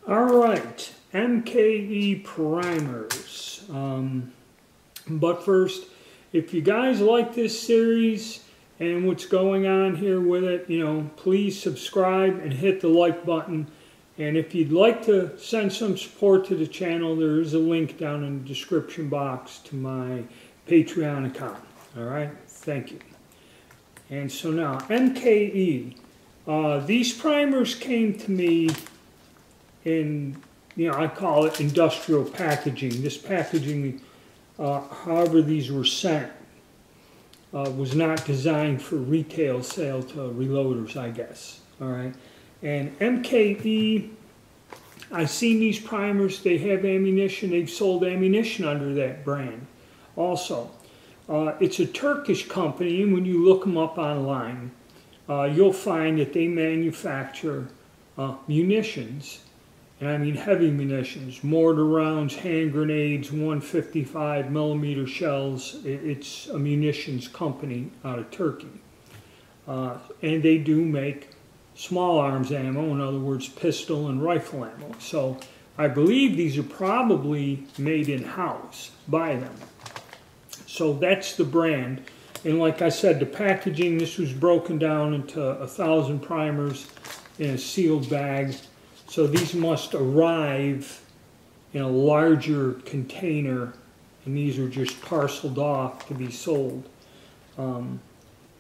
Alright, MKE primers. But first, if you guys like this series and what's going on here with it, please subscribe and hit the like button. And if you'd like to send some support to the channel, there is a link down in the description box to my Patreon account. Alright, thank you. And so now, MKE. These primers came to me in, I call it industrial packaging. This packaging, however these were sent, was not designed for retail sale to reloaders, I guess. All right. And MKE, I've seen these primers. They have ammunition. They've sold ammunition under that brand also. It's a Turkish company, and when you look them up online, you'll find that they manufacture munitions. And I mean heavy munitions, mortar rounds, hand grenades, 155 millimeter shells. It's a munitions company out of Turkey. And they do make small arms ammo, in other words, pistol and rifle ammo. So I believe these are probably made in-house by them. So that's the brand. And like I said, the packaging, this was broken down into 1,000 primers in a sealed bag. So these must arrive in a larger container, and these are just parceled off to be sold.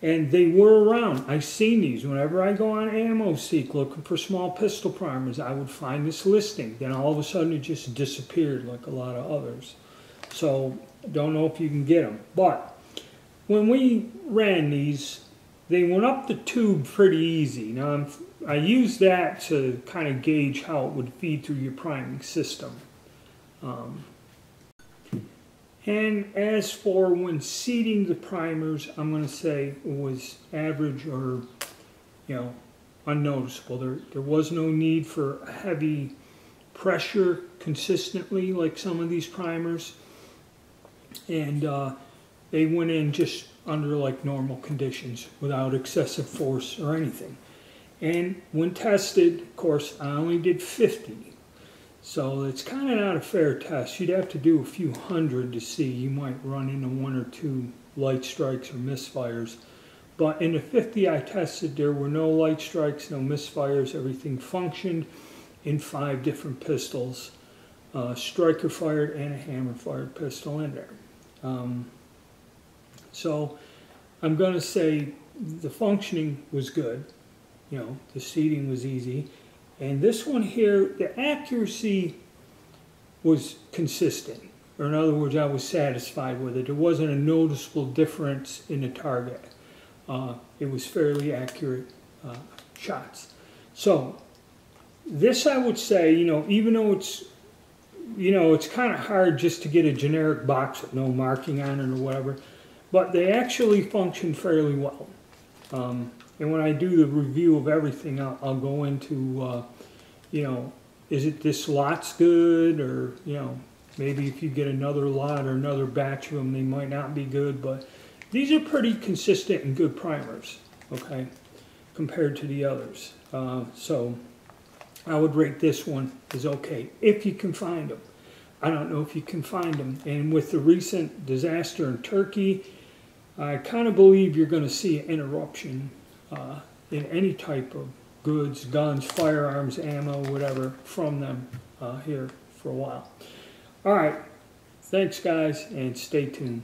And they were around. I've seen these. Whenever I go on AmmoSeek looking for small pistol primers, I would find this listing. Then all of a sudden it just disappeared like a lot of others. So don't know if you can get them. But when we ran these, they went up the tube pretty easy. Now I used that to kind of gauge how it would feed through your priming system. And as for when seating the primers, I'm going to say it was average or, unnoticeable. There was no need for heavy pressure consistently like some of these primers. And they went in just under like normal conditions without excessive force or anything. And when tested, of course, I only did 50. So it's kind of not a fair test. You'd have to do a few hundred to see. You might run into one or two light strikes or misfires. But in the 50 I tested, there were no light strikes, no misfires. Everything functioned in 5 different pistols. Striker fired and a hammer fired pistol in there. So I'm going to say the functioning was good. The seating was easy. And this one here, the accuracy was consistent. Or in other words, I was satisfied with it. There wasn't a noticeable difference in the target. It was fairly accurate shots. So this I would say, even though it's, it's kind of hard just to get a generic box with no marking on it or whatever, but they actually function fairly well. And when I do the review of everything, I'll go into, is it this lot's good, or, maybe if you get another lot or another batch of them, they might not be good. But these are pretty consistent and good primers, okay, compared to the others. So I would rate this one as okay, if you can find them. I don't know if you can find them. And with the recent disaster in Turkey, I kind of believe you're going to see an interruption in any type of goods, guns, firearms, ammo, whatever, from them here for a while. All right. Thanks, guys, and stay tuned.